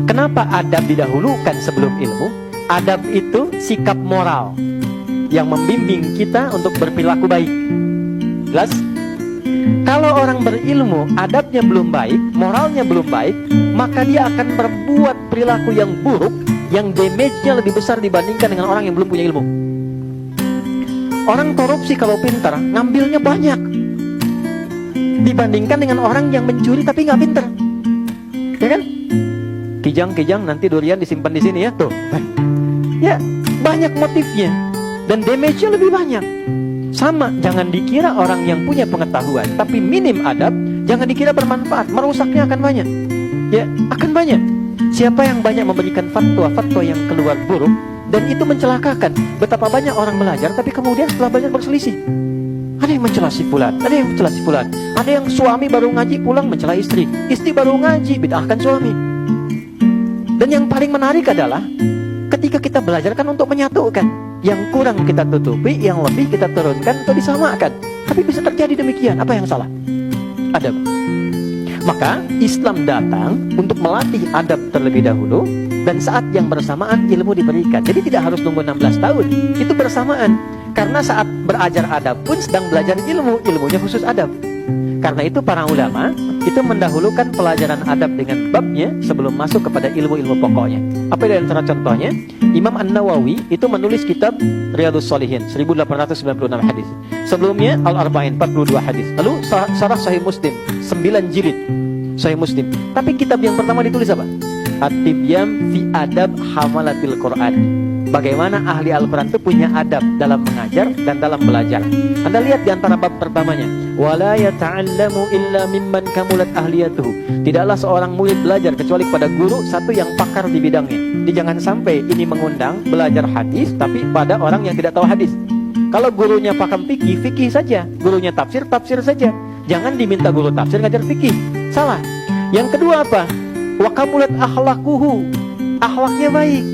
Kenapa adab didahulukan sebelum ilmu? Adab itu sikap moral yang membimbing kita untuk berperilaku baik. Jelas? Kalau orang berilmu, adabnya belum baik, moralnya belum baik, maka dia akan berbuat perilaku yang buruk, yang damage-nya lebih besar dibandingkan dengan orang yang belum punya ilmu. Orang korupsi kalau pintar, ngambilnya banyak dibandingkan dengan orang yang mencuri tapi nggak pintar. Ya kan? Kijang-kijang nanti durian disimpan di sini ya, tuh. Ya, banyak motifnya dan damage-nya lebih banyak. Sama, jangan dikira orang yang punya pengetahuan tapi minim adab, jangan dikira bermanfaat, merusaknya akan banyak. Ya, akan banyak. Siapa yang banyak memberikan fatwa-fatwa yang keluar buruk dan itu mencelakakan. Betapa banyak orang belajar tapi kemudian setelah belajar berselisih. Ada yang mencela si fulan, ada yang mencela si fulan. Ada yang suami baru ngaji pulang mencela istri, istri baru ngaji bid'ahkan suami. Dan yang paling menarik adalah ketika kita belajar kan untuk menyatukan. Yang kurang kita tutupi, yang lebih kita turunkan atau disamakan. Tapi bisa terjadi demikian. Apa yang salah? Adab. Maka Islam datang untuk melatih adab terlebih dahulu, dan saat yang bersamaan ilmu diberikan. Jadi tidak harus tunggu 16 tahun. Itu bersamaan. Karena saat berajar adab pun sedang belajar ilmu, ilmunya khusus adab. Karena itu para ulama itu mendahulukan pelajaran adab dengan babnya sebelum masuk kepada ilmu-ilmu pokoknya. Apa di antara contohnya? Imam An-Nawawi itu menulis kitab Riyadhus Shalihin 1896 hadis. Sebelumnya Al-Arba'in 42 hadis. Lalu Syarah Sahih Muslim 9 jilid Sahih Muslim. Tapi kitab yang pertama ditulis apa? At-Tibyan fi Adab Hamalatil Quran. Bagaimana ahli Al-Quran itu punya adab dalam mengajar dan dalam belajar. Anda lihat di antara bab pertamanya, wala yata'allamu illa mimman kamulat ahliyatuhu. Tidaklah seorang murid belajar kecuali kepada guru satu yang pakar di bidangnya. Jadi jangan sampai ini mengundang belajar hadis tapi pada orang yang tidak tahu hadis. Kalau gurunya pakam fikih, fikih saja. Gurunya tafsir, tafsir saja. Jangan diminta guru tafsir ngajar fikih. Salah. Yang kedua apa? Wa kamulat akhlaquhu. Akhlaknya baik.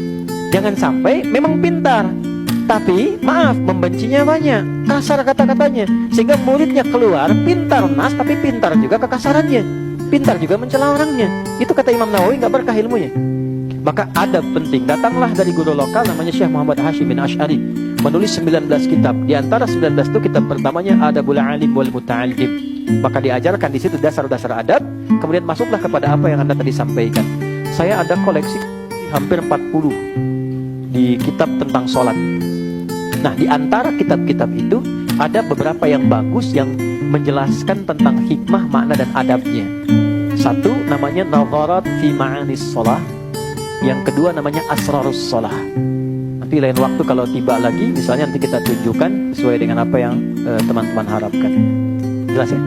Jangan sampai memang pintar tapi maaf membencinya banyak, kasar kata-katanya, sehingga muridnya keluar pintar nas tapi pintar juga kekasarannya, pintar juga mencela orangnya. Itu kata Imam Nawawi nggak berkah ilmunya. Maka adab penting. Datanglah dari guru lokal namanya Syekh Muhammad Hashim bin Ash'ari, menulis 19 kitab. Di antara 19 itu kitab pertamanya Adabul Alim wal Muta'allim. Maka diajarkan di situ dasar-dasar adab. Kemudian masuklah kepada apa yang Anda tadi sampaikan. Saya ada koleksi hampir 40 di kitab tentang sholat. Nah, di antara kitab-kitab itu ada beberapa yang bagus yang menjelaskan tentang hikmah, makna dan adabnya. Satu namanya Nadharat fi Ma'anis Sholah. Yang kedua namanya Asrarus Sholah. Nanti lain waktu kalau tiba lagi, misalnya nanti kita tunjukkan sesuai dengan apa yang teman-teman harapkan. Jelas ya?